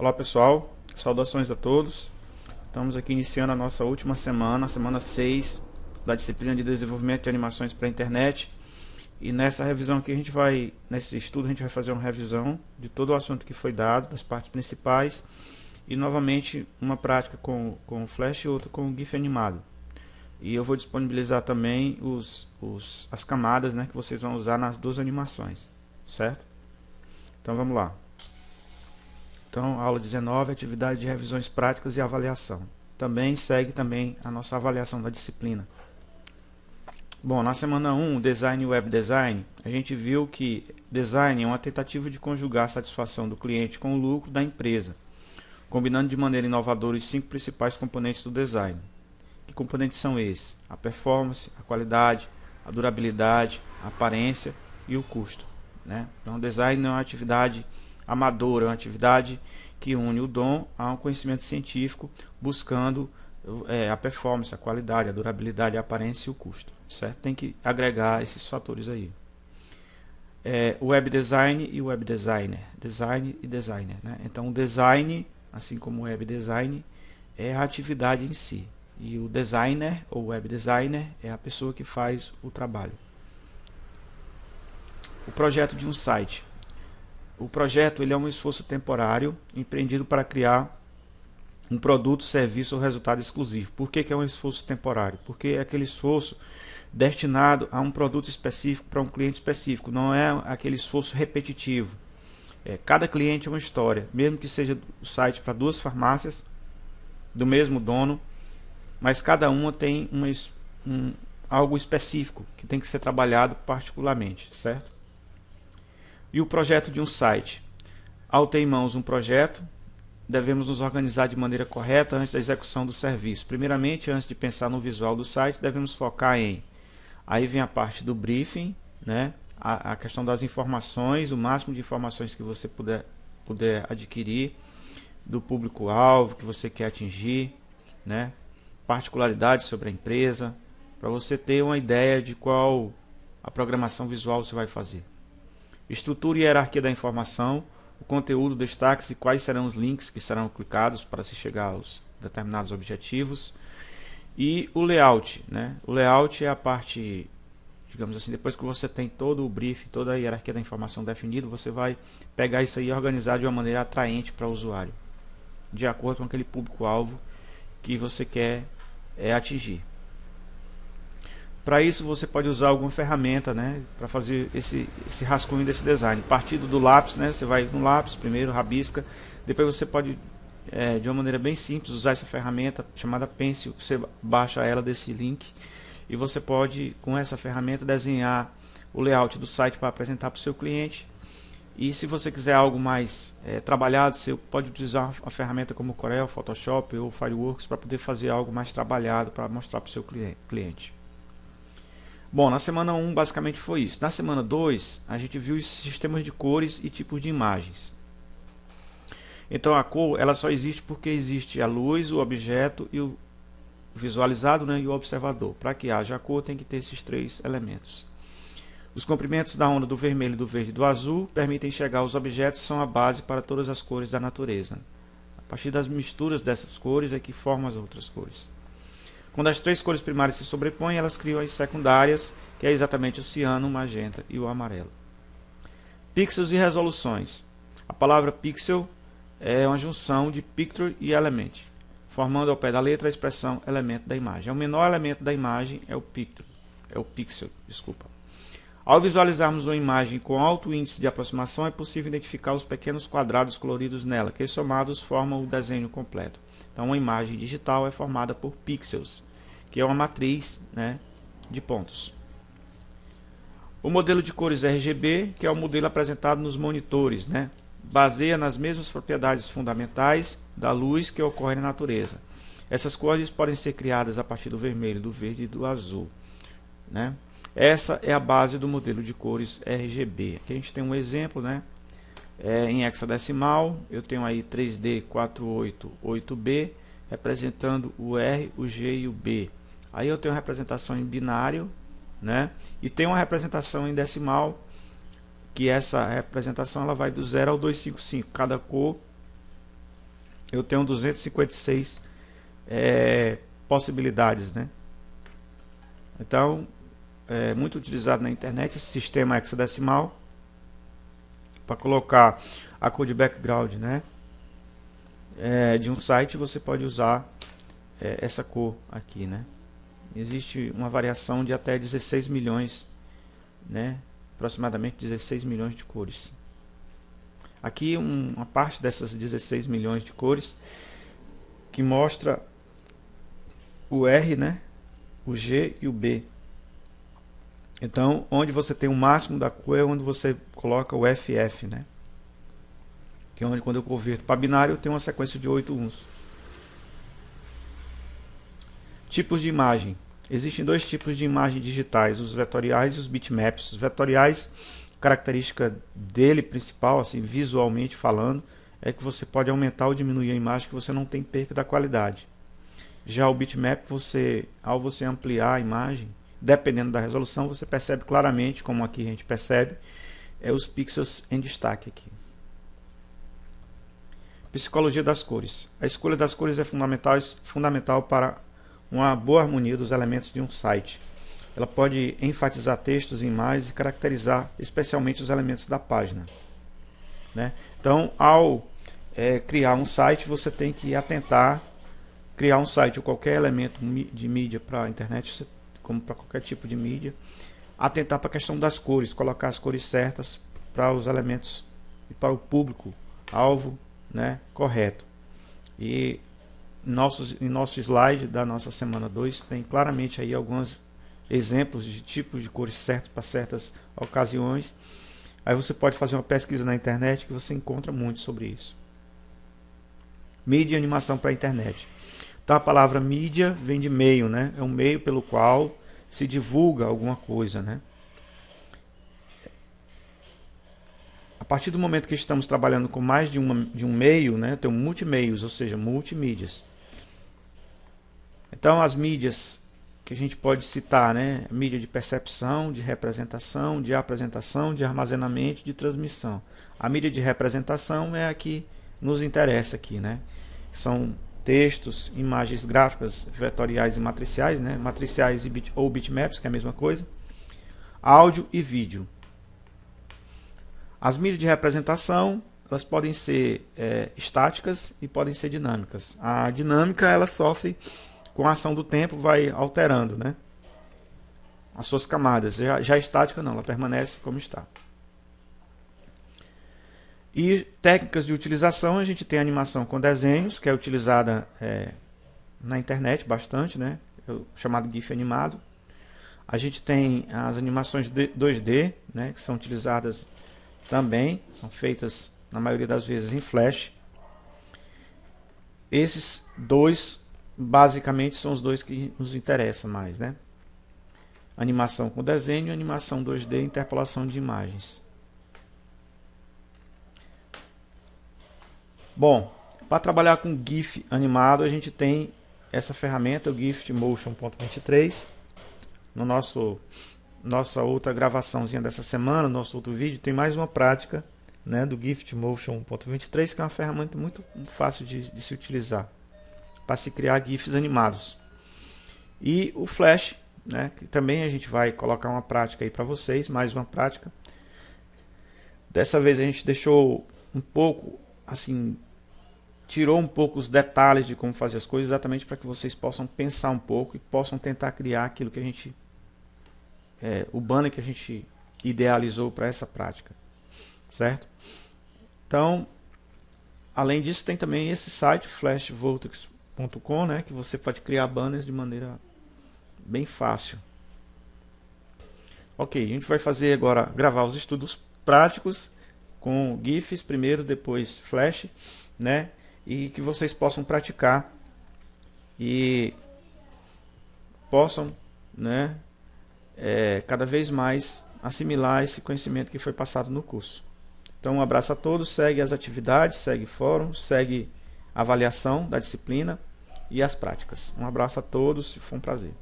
Olá pessoal, saudações a todos. Estamos aqui iniciando a nossa última semana, a semana 6 da disciplina de desenvolvimento de animações para a internet. E nessa revisão aqui nesse estudo a gente vai fazer uma revisão de todo o assunto que foi dado, das partes principais. E novamente uma prática com o Flash e outra com o GIF animado. E eu vou disponibilizar também as camadas, né, que vocês vão usar nas duas animações, certo? Então vamos lá. Então, aula 19, atividade de revisões práticas e avaliação. Também segue a nossa avaliação da disciplina. Bom, na semana 1, Design e Web Design, a gente viu que design é uma tentativa de conjugar a satisfação do cliente com o lucro da empresa, combinando de maneira inovadora os 5 principais componentes do design. Que componentes são esses? A performance, a qualidade, a durabilidade, a aparência e o custo, né? Então, design não é uma atividade amadora, é uma atividade que une o dom a um conhecimento científico, buscando a performance, a qualidade, a durabilidade, a aparência e o custo, certo? Tem que agregar esses fatores aí. O web design e o web designer, design e designer, né? Então o design, assim como o web design, é a atividade em si, e o designer ou web designer é a pessoa que faz o trabalho. O projeto de um site. O projeto ele é um esforço temporário empreendido para criar um produto, serviço ou resultado exclusivo. Por que é um esforço temporário? Porque é aquele esforço destinado a um produto específico para um cliente específico. Não é aquele esforço repetitivo. Cada cliente é uma história. Mesmo que seja o site para 2 farmácias do mesmo dono, mas cada uma tem algo específico que tem que ser trabalhado particularmente, certo? E o projeto de um site. Ao ter em mãos um projeto, devemos nos organizar de maneira correta antes da execução do serviço. Primeiramente, antes de pensar no visual do site, devemos focar aí vem a parte do briefing, né? A questão das informações, o máximo de informações que você puder adquirir, do público-alvo que você quer atingir, né? Particularidades sobre a empresa, para você ter uma ideia de qual a programação visual você vai fazer. Estrutura e hierarquia da informação, o conteúdo, destaques e quais serão os links que serão clicados para se chegar aos determinados objetivos. E o layout, né? O layout é a parte, digamos assim, depois que você tem todo o brief, toda a hierarquia da informação definida, você vai pegar isso aí e organizar de uma maneira atraente para o usuário, de acordo com aquele público-alvo que você quer atingir. Para isso você pode usar alguma ferramenta, né, para fazer esse rascunho desse design. Partindo do lápis, né, você vai no lápis, primeiro rabisca, depois você pode, de uma maneira bem simples, usar essa ferramenta chamada Pencil. Você baixa ela desse link e você pode, com essa ferramenta, desenhar o layout do site para apresentar para o seu cliente. E se você quiser algo mais trabalhado, você pode utilizar uma ferramenta como o Corel, Photoshop ou Fireworks para poder fazer algo mais trabalhado para mostrar para o seu cliente. Bom, na semana 1 basicamente foi isso. Na semana 2 a gente viu os sistemas de cores e tipos de imagens. Então a cor ela só existe porque existe a luz, o objeto e o visualizado, né, e o observador. Para que haja a cor tem que ter esses 3 elementos. Os comprimentos da onda do vermelho, do verde e do azul permitem enxergar os objetos, são a base para todas as cores da natureza. A partir das misturas dessas cores é que formam as outras cores. Quando as 3 cores primárias se sobrepõem, elas criam as secundárias, que é exatamente o ciano, o magenta e o amarelo. Pixels e resoluções. A palavra pixel é uma junção de picture e element, formando ao pé da letra a expressão elemento da imagem. O menor elemento da imagem é o pixel. Ao visualizarmos uma imagem com alto índice de aproximação, é possível identificar os pequenos quadrados coloridos nela, que somados formam o desenho completo. Então, uma imagem digital é formada por pixels, que é uma matriz, né, de pontos. O modelo de cores RGB, que é o modelo apresentado nos monitores, né, baseia nas mesmas propriedades fundamentais da luz que ocorre na natureza. Essas cores podem ser criadas a partir do vermelho, do verde e do azul, né? Essa é a base do modelo de cores RGB. Aqui a gente tem um exemplo, né? Em hexadecimal, eu tenho aí 3D488B, representando o R, o G e o B. Aí eu tenho uma representação em binário, né? E tem uma representação em decimal, que essa representação ela vai do 0 ao 255. Cada cor eu tenho 256 possibilidades, né? Então, é muito utilizado na internet esse sistema hexadecimal para colocar a cor de background, né? De um site. Você pode usar essa cor aqui, né? Existe uma variação de até 16 milhões, né? Aproximadamente 16 milhões de cores. Aqui uma parte dessas 16 milhões de cores que mostra o R, né? O G e o B. Então, onde você tem o máximo da cor é onde você coloca o FF, né? Que é onde, quando eu converto para binário, eu tenho uma sequência de 8 uns. Tipos de imagem. Existem dois tipos de imagem digitais, os vetoriais e os bitmaps. Os vetoriais, característica dele principal, assim, visualmente falando, é que você pode aumentar ou diminuir a imagem, que você não tem perda da qualidade. Já o bitmap, ao você ampliar a imagem, dependendo da resolução, você percebe claramente, como aqui a gente percebe, os pixels em destaque aqui. Psicologia das cores. A escolha das cores é fundamental para uma boa harmonia dos elementos de um site. Ela pode enfatizar textos e imagens e caracterizar especialmente os elementos da página, né? Então, ao criar um site, você tem que atentar, criar um site ou qualquer elemento de mídia para a internet, como para qualquer tipo de mídia, atentar para a questão das cores, colocar as cores certas para os elementos e para o público alvo, né, correto. E em nosso slide da nossa semana 2 tem claramente aí alguns exemplos de tipos de cores certas para certas ocasiões. Aí você pode fazer uma pesquisa na internet que você encontra muito sobre isso. Mídia e animação para a internet. Então a palavra mídia vem de meio, né? É um meio pelo qual se divulga alguma coisa, né? A partir do momento que estamos trabalhando com mais de um meio, né? Tem multimeios, ou seja, multimídias. Então as mídias que a gente pode citar, né? Mídia de percepção, de representação, de apresentação, de armazenamento, de transmissão. A mídia de representação é a que nos interessa aqui, né? São textos, imagens gráficas, vetoriais e matriciais, né? Matriciais ou bitmaps, que é a mesma coisa. Áudio e vídeo. As mídias de representação, elas podem ser estáticas e podem ser dinâmicas. A dinâmica, ela sofre com a ação do tempo, vai alterando, né, as suas camadas. Já a estática não, ela permanece como está. E técnicas de utilização, a gente tem a animação com desenhos, que é utilizada na internet bastante, né, chamado GIF animado. A gente tem as animações 2D, né, que são utilizadas também, são feitas na maioria das vezes em Flash. Esses dois, basicamente, são os dois que nos interessam mais, né? Animação com desenho, animação 2D, interpolação de imagens. Bom, para trabalhar com GIF animado, a gente tem essa ferramenta, o GiftMotion.23. No nossa outra gravaçãozinha dessa semana, nosso outro vídeo, tem mais uma prática, né, do GiftMotion.23, que é uma ferramenta muito fácil de se utilizar para se criar GIFs animados. E o Flash, né, que também a gente vai colocar uma prática aí para vocês, mais uma prática. Dessa vez a gente deixou um pouco, assim, tirou um pouco os detalhes de como fazer as coisas, exatamente para que vocês possam pensar um pouco e possam tentar criar aquilo que a gente o banner que a gente idealizou para essa prática, certo? Então, além disso, tem também esse site flashvortex.com, né, que você pode criar banners de maneira bem fácil. Ok, a gente vai fazer agora, gravar os estudos práticos com GIFs primeiro, depois Flash, né, e que vocês possam praticar e possam, né, cada vez mais assimilar esse conhecimento que foi passado no curso. Então, um abraço a todos, segue as atividades, segue fórum, segue a avaliação da disciplina e as práticas. Um abraço a todos, foi um prazer.